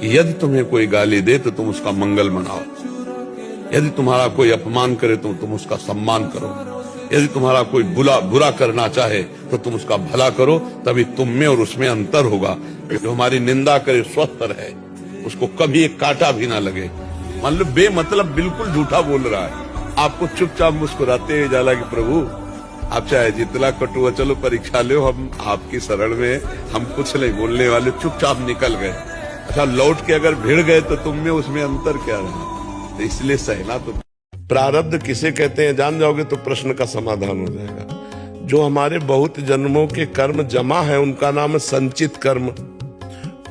कि यदि तुम्हें कोई गाली दे तो तुम उसका मंगल मनाओ, यदि तुम्हारा कोई अपमान करे तो तुम उसका सम्मान करो, यदि तुम्हारा कोई बुरा करना चाहे तो तुम उसका भला करो, तभी तुम में और उसमें अंतर होगा। जो हमारी निंदा करे स्वस्थ रहे, उसको कभी एक कांटा भी ना लगे। मान लो बेमतलब बिल्कुल झूठा बोल रहा है, आपको चुपचाप मुस्कुराते हुए जाला कि प्रभु आप चाहे जितना कटु चलो परीक्षा लो, हम आपकी शरण में, हम कुछ नहीं बोलने वाले, चुपचाप निकल गए। अच्छा लौट के अगर भिड़ गए तो तुम में उसमें अंतर क्या रहा? तो इसलिए सहना। तो प्रारब्ध किसे कहते हैं जान जाओगे तो प्रश्न का समाधान हो जाएगा। जो हमारे बहुत जन्मों के कर्म जमा है उनका नाम है संचित कर्म।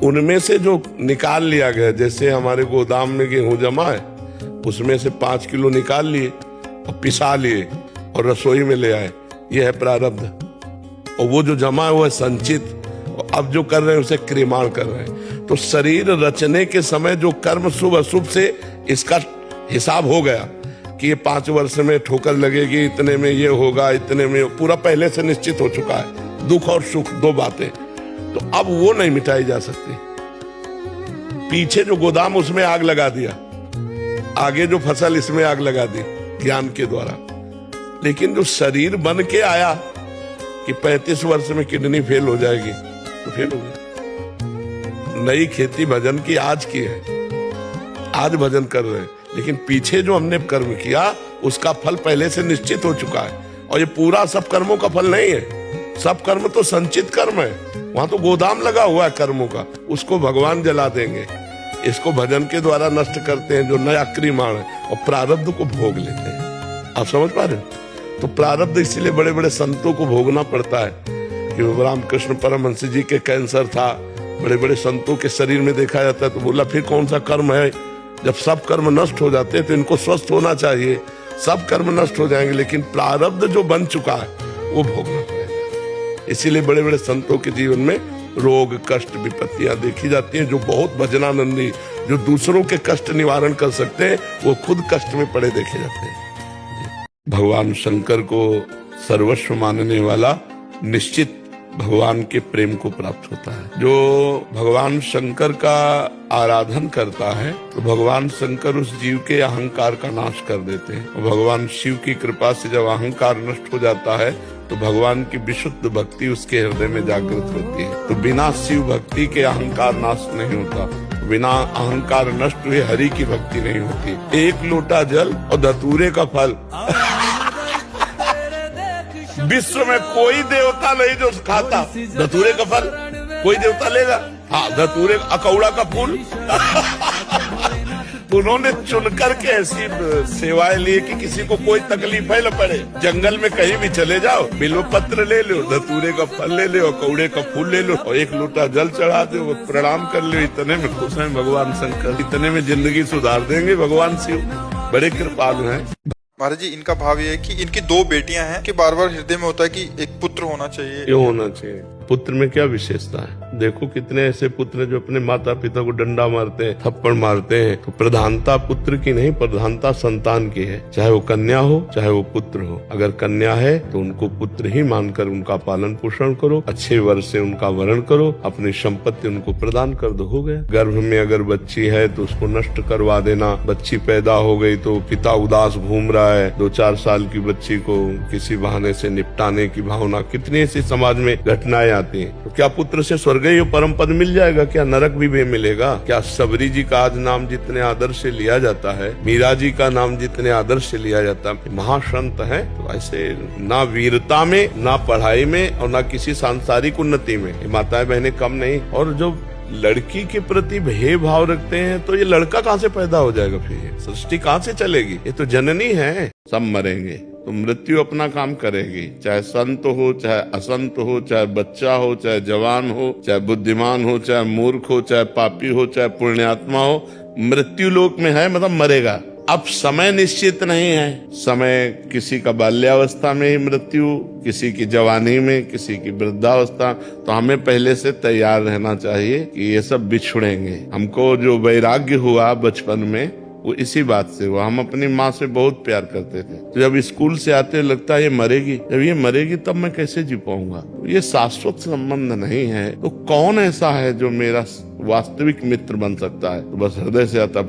उनमें से जो निकाल लिया गया, जैसे हमारे गोदाम में गेहूं जमा है, उसमें से 5 किलो निकाल लिए और पिसा लिए और रसोई में ले आए, यह है प्रारब्ध। और वो जो जमा है वो है संचित, और अब जो कर रहे हैं उसे क्रियमाण कर रहे हैं। तो शरीर रचने के समय जो कर्म शुभ अशुभ से इसका हिसाब हो गया कि ये 5 वर्ष में ठोकर लगेगी, इतने में ये होगा, इतने में, पूरा पहले से निश्चित हो चुका है। दुख और सुख 2 बातें, तो अब वो नहीं मिटाई जा सकती। पीछे जो गोदाम उसमें आग लगा दिया, आगे जो फसल इसमें आग लगा दी ज्ञान के द्वारा। लेकिन जो शरीर बन के आया कि 35 वर्ष में किडनी फेल हो जाएगी, तो फेल हो गई। नई खेती भजन की आज की है, आज भजन कर रहे हैं, लेकिन पीछे जो हमने कर्म किया उसका फल पहले से निश्चित हो चुका है। और ये पूरा सब कर्मों का फल नहीं है, सब कर्म तो संचित कर्म है, वहां तो गोदाम लगा हुआ है कर्मों का, उसको भगवान जला देंगे। इसको भजन के द्वारा नष्ट करते हैं जो नया क्रियमाण है, और प्रारब्ध को भोग लेते हैं। आप समझ पा रहे हैं? तो प्रारब्ध इसीलिए बड़े बड़े संतों को भोगना पड़ता है। कि रामकृष्ण परमहंस जी के कैंसर था, बड़े बड़े संतों के शरीर में देखा जाता है, तो बोला फिर कौन सा कर्म है? जब सब कर्म नष्ट हो जाते हैं तो इनको स्वस्थ होना चाहिए। सब कर्म नष्ट हो जाएंगे, लेकिन प्रारब्ध जो बन चुका है वो भोगना पड़ेगा। इसीलिए बड़े बड़े संतों के जीवन में रोग कष्ट विपत्तियां देखी जाती हैं। जो बहुत भजनानंदी, जो दूसरों के कष्ट निवारण कर सकते हैं, वो खुद कष्ट में पड़े देखे जाते हैं। भगवान शंकर को सर्वस्व मानने वाला निश्चित भगवान के प्रेम को प्राप्त होता है। जो भगवान शंकर का आराधन करता है तो भगवान शंकर उस जीव के अहंकार का नाश कर देते हैं। और भगवान शिव की कृपा से जब अहंकार नष्ट हो जाता है तो भगवान की विशुद्ध भक्ति उसके हृदय में जागृत होती है। तो बिना शिव भक्ति के अहंकार नाश नहीं होता, बिना अहंकार नष्ट हुए हरि की भक्ति नहीं होती। 1 लोटा जल और धतूरे का फल विश्व में कोई देवता नहीं जो खाता धतूरे का फल, कोई देवता लेगा? हाँ, धतूरे अकौड़ा का फूल उन्होंने चुनकर के ऐसी सेवाएं ली कि किसी को कोई तकलीफ है न पड़े। जंगल में कहीं भी चले जाओ, बिल्व पत्र ले लो, धतूरे का फल ले लो, कौड़े का फूल ले लो, और 1 लोटा जल चढ़ा दो, प्रणाम कर लो। इतने में खुश हैं भगवान शंकर, इतने में जिंदगी सुधार देंगे भगवान शिव, बड़े कृपालु हैं। महाराज जी, इनका भाव ये है कि इनकी 2 बेटियां हैं कि बार बार हृदय में होता है कि एक पुत्र होना चाहिए। क्यों होना चाहिए? पुत्र में क्या विशेषता है? देखो कितने ऐसे पुत्र जो अपने माता पिता को डंडा मारते हैं, थप्पड़ मारते हैं। तो प्रधानता पुत्र की नहीं, प्रधानता संतान की है। चाहे वो कन्या हो चाहे वो पुत्र हो। अगर कन्या है तो उनको पुत्र ही मानकर उनका पालन पोषण करो, अच्छे वर से उनका वरण करो, अपनी संपत्ति उनको प्रदान कर दो, हो गया। गर्भ में अगर बच्ची है तो उसको नष्ट करवा देना। बच्ची पैदा हो गई तो पिता उदास घूम रहा है, 2-4 साल की बच्ची को किसी बहाने से निपटाने की भावना, कितनी ऐसी समाज में घटनाएं आती हैं। तो क्या पुत्र से स्वर्गीय परम पद मिल जाएगा? क्या नरक भी मिलेगा? क्या सबरी जी का आज नाम जितने आदर से लिया जाता है, मीरा जी का नाम जितने आदर से लिया जाता है, महासंत है, तो ऐसे ना वीरता में, ना पढ़ाई में, और ना किसी सांसारिक उन्नति में माताएं बहनें कम नहीं। और जो लड़की के प्रति भेदभाव रखते हैं तो ये लड़का कहाँ से पैदा हो जाएगा? फिर सृष्टि कहाँ से चलेगी? ये तो जननी है। सब मरेंगे तो मृत्यु अपना काम करेगी, चाहे संत हो चाहे असंत हो, चाहे बच्चा हो चाहे जवान हो, चाहे बुद्धिमान हो चाहे मूर्ख हो, चाहे पापी हो चाहे पुण्यात्मा हो, मृत्यु लोक में है, मतलब मरेगा। अब समय निश्चित नहीं है। समय किसी का बाल्यावस्था में ही मृत्यु, किसी की जवानी में, किसी की वृद्धावस्था। तो हमें पहले से तैयार रहना चाहिए कि ये सब बिछुड़ेंगे। हमको जो वैराग्य हुआ बचपन में वो इसी बात से हुआ। हम अपनी माँ से बहुत प्यार करते थे, तो जब स्कूल से आते लगता है ये मरेगी, जब ये मरेगी तब मैं कैसे जी पाऊंगा। ये शाश्वत संबंध नहीं है। तो कौन ऐसा है जो मेरा वास्तविक मित्र बन सकता है तो बस हृदय से आता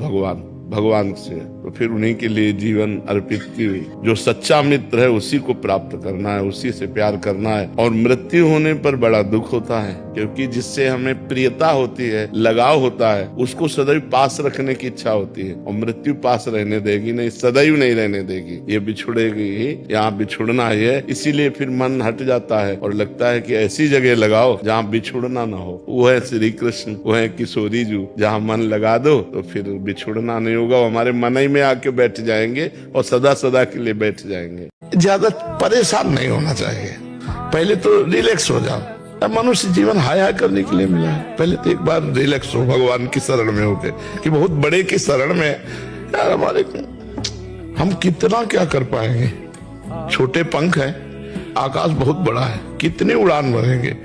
भगवान से, तो फिर उन्हीं के लिए जीवन अर्पित की हुई। जो सच्चा मित्र है उसी को प्राप्त करना है, उसी से प्यार करना है। और मृत्यु होने पर बड़ा दुख होता है, क्योंकि जिससे हमें प्रियता होती है, लगाव होता है, उसको सदैव पास रखने की इच्छा होती है। और मृत्यु पास रहने देगी नहीं, सदैव नहीं रहने देगी, ये बिछुड़ेगी ही, यहाँ बिछुड़ना ही है। इसीलिए फिर मन हट जाता है और लगता है कि ऐसी जगह लगाओ जहाँ बिछुड़ना ना हो। वो है श्री कृष्ण, वो है किशोरी जी। जहाँ मन लगा दो तो फिर बिछुड़ना नहीं होगा, हमारे मन ही में आके बैठ जाएंगे और सदा सदा के लिए बैठ जाएंगे। ज्यादा परेशान नहीं होना चाहिए, पहले तो रिलैक्स हो जाओ। मनुष्य जीवन हाय हाय करने के लिए मिला है, पहले तो एक बार रिलैक्स हो भगवान की शरण में होके, कि बहुत बड़े की शरण में यार हमारे हम कितना क्या कर पाएंगे। छोटे पंख है, आकाश बहुत बड़ा है, कितनी उड़ान भरेंगे,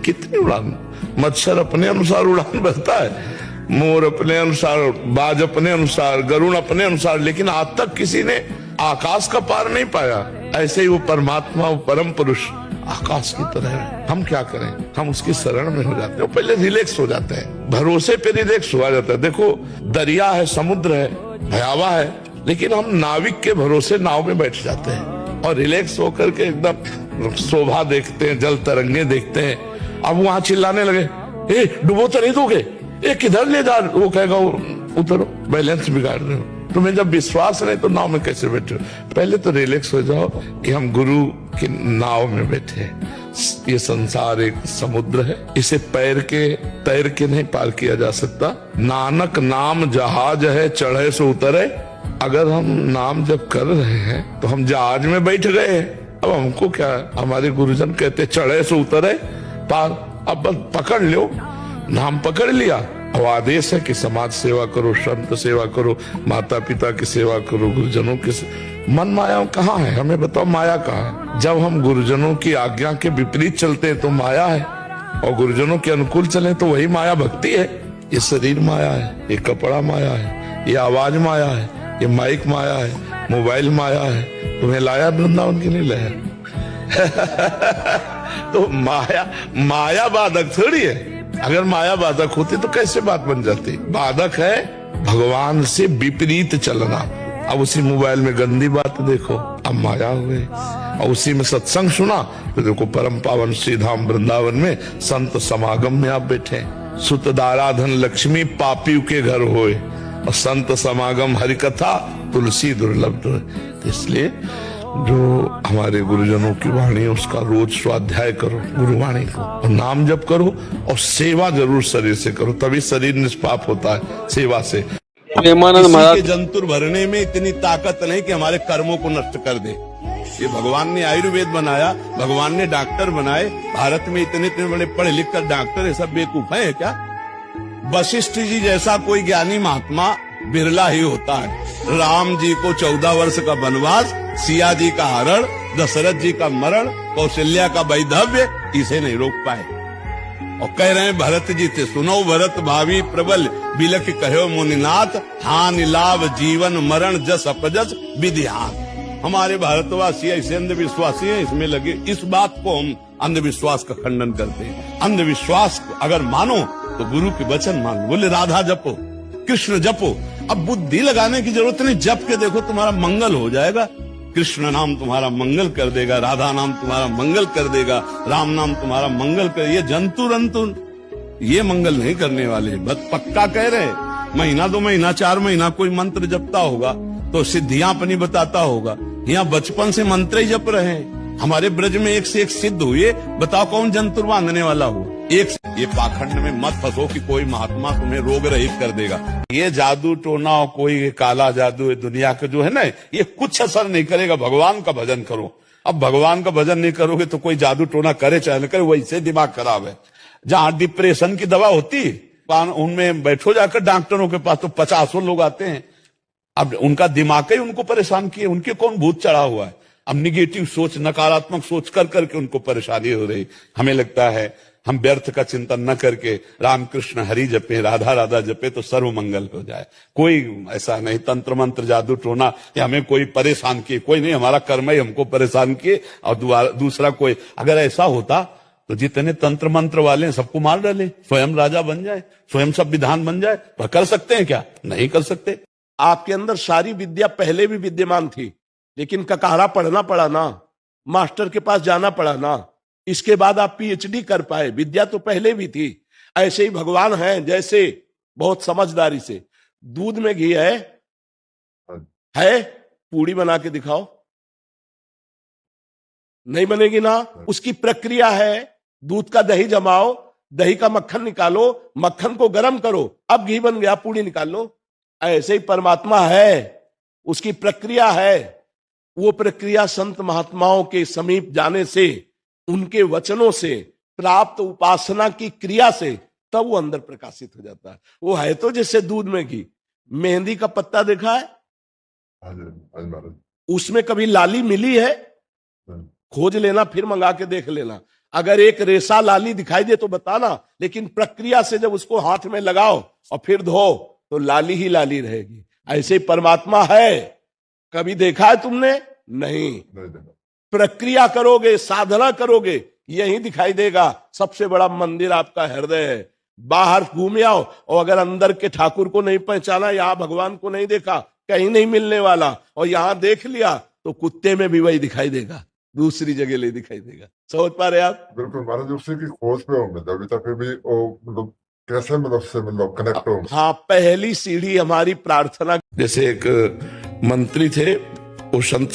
कितनी उड़ान। मच्छर अपने अनुसार उड़ान भरता है, मोर अपने अनुसार, बाज अपने अनुसार, गरुड़ अपने अनुसार, लेकिन आज तक किसी ने आकाश का पार नहीं पाया। ऐसे ही वो परमात्मा, वो परम पुरुष आकाश की तरह है। हम क्या करें, हम उसकी शरण में हो जाते हैं, पहले रिलैक्स हो जाते हैं, भरोसे पे रिलैक्स हुआ जाता है। देखो दरिया है, समुद्र है, भयावह है, लेकिन हम नाविक के भरोसे नाव में बैठ जाते हैं और रिलैक्स होकर के एकदम शोभा देखते हैं, जल तरंगे देखते हैं। अब वहां चिल्लाने लगे, ए डुबो तो नहीं दोगे, ये किधर ले जा, वो कहेगा उतरो, बैलेंस बिगाड़ रहे हो। तुम्हें जब विश्वास नहीं तो नाव में कैसे बैठे हो। पहले तो रिलैक्स हो जाओ कि हम गुरु की नाव में बैठे हैं। ये संसार एक समुद्र है, इसे तैर के नहीं पार किया जा सकता। नानक नाम जहाज है, चढ़े से उतरे। अगर हम नाम जब कर रहे हैं तो हम जहाज में बैठ गए हैं, अब हमको क्या, हमारे गुरुजन कहते चढ़े से उतरे पार, अब बस पकड़ लो, नाम पकड़ लिया। अब आदेश है कि समाज सेवा करो, संत सेवा करो, माता पिता की सेवा करो, गुरुजनों की मन माया कहाँ है, हमें बताओ माया कहाँ है। जब हम गुरुजनों की आज्ञा के विपरीत चलते हैं तो माया है, और गुरुजनों के अनुकूल चले तो वही माया भक्ति है। ये शरीर माया है, ये कपड़ा माया है, ये आवाज माया है, ये माइक माया है, मोबाइल माया है। तुम्हें लाया वृंदावन की नहीं लाया तो माया बाधक थोड़ी है। अगर माया बाधक होती तो कैसे बात बन जाती। बाधक है भगवान से विपरीत चलना। अब उसी मोबाइल में गंदी बात देखो, अब माया हुए, और उसी में सत्संग सुना तो देखो परम पावन श्री धाम वृंदावन में संत समागम में आप बैठे। सुतदाराधन लक्ष्मी पापियों के घर होए, और संत समागम हरिकथा तुलसी दुर्लभ होए। इसलिए जो हमारे गुरुजनों की वाणी है उसका रोज स्वाध्याय करो, गुरुवाणी को, और नाम जप करो, और सेवा जरूर शरीर से करो, तभी शरीर निष्पाप होता है सेवा से। प्रेमानंद महाराज, जंतुर भरने में इतनी ताकत नहीं कि हमारे कर्मों को नष्ट कर दे। ये भगवान ने आयुर्वेद बनाया, भगवान ने डॉक्टर बनाए। भारत में इतने बड़े पढ़े लिख कर डॉक्टर ये सब बेवकूफ है क्या? वशिष्ठ जी जैसा कोई ज्ञानी महात्मा बिरला ही होता है। राम जी को 14 वर्ष का वनवास, सिया जी का हरण, दशरथ जी का मरण, कौशल्या का वैधव्य, इसे नहीं रोक पाए। और कह रहे हैं भरत जी से, सुनो भरत भावी प्रबल, बिलख कहो मुनिनाथ, हानि लाभ जीवन मरण जस अपजस विधिहान। हमारे भारतवासी ऐसे अंधविश्वासी हैं, इसमें लगे। इस बात को हम अंधविश्वास का खंडन करते हैं। अंधविश्वास अगर मानो तो गुरु के वचन मानो। बोले राधा जपो, कृष्ण जपो। अब बुद्धि लगाने की जरूरत नहीं, जप के देखो तुम्हारा मंगल हो जाएगा। कृष्ण नाम तुम्हारा मंगल कर देगा, राधा नाम तुम्हारा मंगल कर देगा, राम नाम तुम्हारा मंगल कर। ये जंतु रंतु ये मंगल नहीं करने वाले, बस पक्का कह रहे। महीना 2 महीना 4 महीना कोई मंत्र जपता होगा तो सिद्धियां अपनी बताता होगा। यहाँ बचपन से मंत्र ही जप रहे हैं। हमारे ब्रज में एक से एक सिद्ध हुए, बताओ कौन जंतुर बांधने वाला हो। एक ये पाखंड में मत फंसो कि कोई महात्मा तुम्हें रोग रहित कर देगा। ये जादू टोना और कोई काला जादू दुनिया का जो है ना, ये कुछ असर नहीं करेगा। भगवान का भजन करो। अब भगवान का भजन नहीं करोगे तो कोई जादू टोना करे चाहे न करे, वैसे दिमाग खराब है। जहां डिप्रेशन की दवा होती है उनमें बैठो जाकर डॉक्टरों के पास, तो 50 लोग आते हैं। अब उनका दिमाग ही उनको परेशान किए, उनके कौन भूत चढ़ा हुआ है। अब निगेटिव सोच, नकारात्मक सोच कर करके उनको परेशानी हो रही। हमें लगता है हम व्यर्थ का चिंतन न करके राम कृष्ण हरि जपे, राधा राधा जपे तो सर्व मंगल हो जाए। कोई ऐसा नहीं तंत्र मंत्र जादू टोना कि हमें कोई परेशान किए, कोई नहीं। हमारा कर्म ही हमको परेशान किए। और दूसरा कोई अगर ऐसा होता तो जितने तंत्र मंत्र वाले हैं सबको मार डाले, स्वयं राजा बन जाए, स्वयं संविधान बन जाए। पर कर सकते हैं क्या? नहीं कर सकते। आपके अंदर सारी विद्या पहले भी विद्यमान थी, लेकिन ककारा पढ़ना पड़ा ना, मास्टर के पास जाना पड़ा ना, इसके बाद आप पीएचडी कर पाए। विद्या तो पहले भी थी। ऐसे ही भगवान हैं, जैसे बहुत समझदारी से दूध में घी है, पूड़ी बना के दिखाओ, नहीं बनेगी ना। उसकी प्रक्रिया है, दूध का दही जमाओ, दही का मक्खन निकालो, मक्खन को गर्म करो, अब घी बन गया, पूड़ी निकाल लो। ऐसे ही परमात्मा है, उसकी प्रक्रिया है। वो प्रक्रिया संत महात्माओं के समीप जाने से, उनके वचनों से, प्राप्त उपासना की क्रिया से, तब वो अंदर प्रकाशित हो जाता है। वो है तो जैसे दूध में घी। मेहंदी का पत्ता देखा है? उसमें कभी लाली मिली है? खोज लेना, फिर मंगा के देख लेना। अगर एक रेशा लाली दिखाई दे तो बताना, लेकिन प्रक्रिया से जब उसको हाथ में लगाओ और फिर धो तो लाली ही लाली रहेगी। ऐसे ही परमात्मा है। कभी देखा है तुमने? नहीं। प्रक्रिया करोगे, साधना करोगे, यही दिखाई देगा। सबसे बड़ा मंदिर आपका हृदय है। बाहर घूम आओ और अगर अंदर के ठाकुर को नहीं पहचाना, यहां भगवान को नहीं देखा, कहीं नहीं मिलने वाला, और यहां देख लिया तो कुत्ते में भी वही दिखाई देगा, दूसरी जगह ले दिखाई देगा। समझ पा रहे आप? बिल्कुल महाराज, उसी की खोज पे होंगे अभी तक भी वो, मतलब कैसे से कनेक्ट होंगे। हाँ, पहली सीढ़ी हमारी प्रार्थना। जैसे एक मंत्री थे, वो संत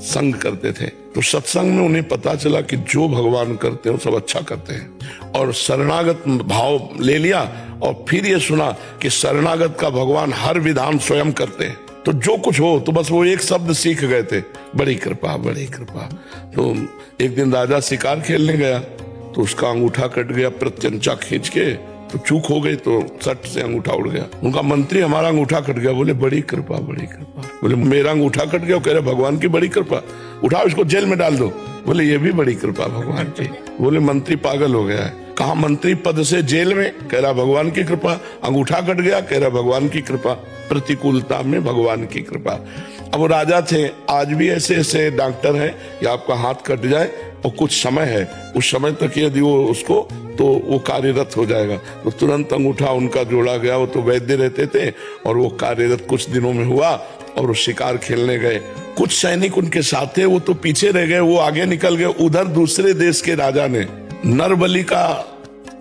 संग करते थे, तो सत्संग में उन्हें पता चला कि जो भगवान करते हैं वो सब अच्छा करते हैं, और शरणागत भाव ले लिया, और फिर ये सुना कि शरणागत का भगवान हर विधान स्वयं करते हैं। तो जो कुछ हो, तो बस वो एक शब्द सीख गए थे, बड़ी कृपा, बड़ी कृपा। तो एक दिन राजा शिकार खेलने गया, तो उसका अंगूठा कट गया, प्रत्यंचा खींच के, तो चूक हो गई, तो सट से अंगूठा उड़ गया। उनका मंत्री, हमारा अंगूठा कट गया। बोले बड़ी कृपा, बड़ी कृपा। बोले मेरा अंगूठा कट गया? कह रहे भगवान की बड़ी कृपा, उठाओ इसको जेल में डाल दो। बोले ये भी बड़ी कृपा भगवान की। बोले मंत्री पागल हो गया है, कहा मंत्री पद से जेल में? कह रहा भगवान की कृपा। अंगूठा कट गया? कह रहा भगवान की कृपा। प्रतिकूलता में भगवान की कृपा। अब वो राजा थे, आज भी ऐसे ऐसे डॉक्टर हैं कि आपका हाथ कट जाए और कुछ समय है, उस समय तक यदि वो उसको, तो वो कार्यरत हो जाएगा। तो तुरंत अंगूठा उनका जोड़ा गया। वो तो वैद्य रहते थे, और वो कार्यरत कुछ दिनों में हुआ, और वो शिकार खेलने गए। कुछ सैनिक उनके साथ थे, वो तो पीछे रह गए, वो आगे निकल गए। उधर दूसरे देश के राजा ने नर बलि का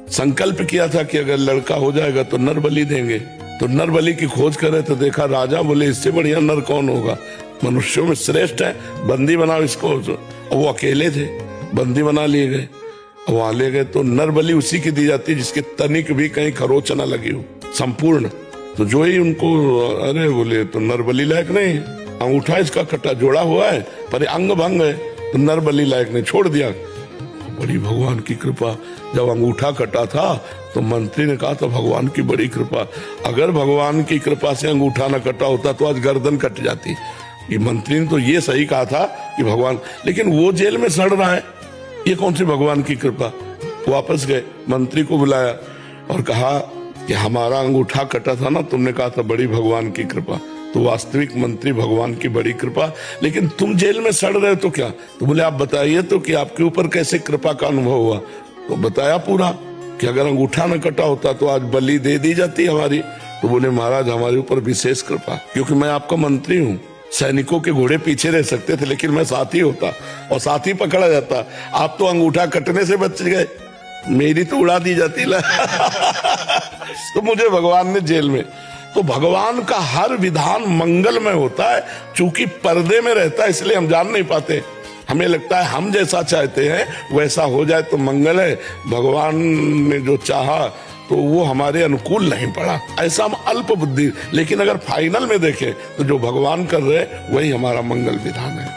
संकल्प किया था कि अगर लड़का हो जाएगा तो नर बलि देंगे। तो नर बलि की खोज करे तो देखा राजा, बोले इससे बढ़िया नर कौन होगा, मनुष्यों में श्रेष्ठ है, बंदी बनाओ इसको। और वो अकेले थे, बंदी बना लिए गए। वहां ले गए तो नर बलि उसी की दी जाती है जिसके तनिक भी कहीं खरोच न लगी हो, संपूर्ण। तो जो ही उनको, अरे बोले तो नर बलि लायक नहीं, अंगूठा इसका कटा जोड़ा हुआ है पर अंग भंग है, तो नर बलि लायक नहीं, छोड़ दिया। बड़ी भगवान की कृपा। जब अंगूठा कटा था तो मंत्री ने कहा था भगवान की बड़ी कृपा। अगर भगवान की कृपा से अंगूठा न कटा होता तो आज गर्दन कट जाती। ये मंत्री ने तो ये सही कहा था कि भगवान, लेकिन वो जेल में सड़ रहा है, ये कौन सी भगवान की कृपा। वापस गए, मंत्री को बुलाया और कहा कि हमारा अंगूठा कटा था ना, तुमने कहा था बड़ी भगवान की कृपा। तो वास्तविक मंत्री, भगवान की बड़ी कृपा, लेकिन तुम जेल में सड़ रहे तो क्या। तो बोले आप बताइए तो कि आपके ऊपर कैसे कृपा का अनुभव हुआ। तो बताया पूरा कि अगर अंगूठा न कटा होता तो आज बलि दे दी जाती हमारी। तो बोले महाराज हमारे ऊपर विशेष कृपा, क्योंकि मैं आपका मंत्री हूँ। सैनिकों के घोड़े पीछे रह सकते थे, लेकिन मैं साथी होता और साथी पकड़ा जाता। आप तो अंगूठा कटने से बच गए, मेरी तो उड़ा दी जाती तो मुझे भगवान ने जेल में। तो भगवान का हर विधान मंगलमय होता है, चूंकि पर्दे में रहता है इसलिए हम जान नहीं पाते। हमें लगता है हम जैसा चाहते हैं वैसा हो जाए तो मंगल है। भगवान ने जो चाहा तो वो हमारे अनुकूल नहीं पड़ा, ऐसा हम अल्प बुद्धि। लेकिन अगर फाइनल में देखें तो जो भगवान कर रहे वही हमारा मंगल विधान है।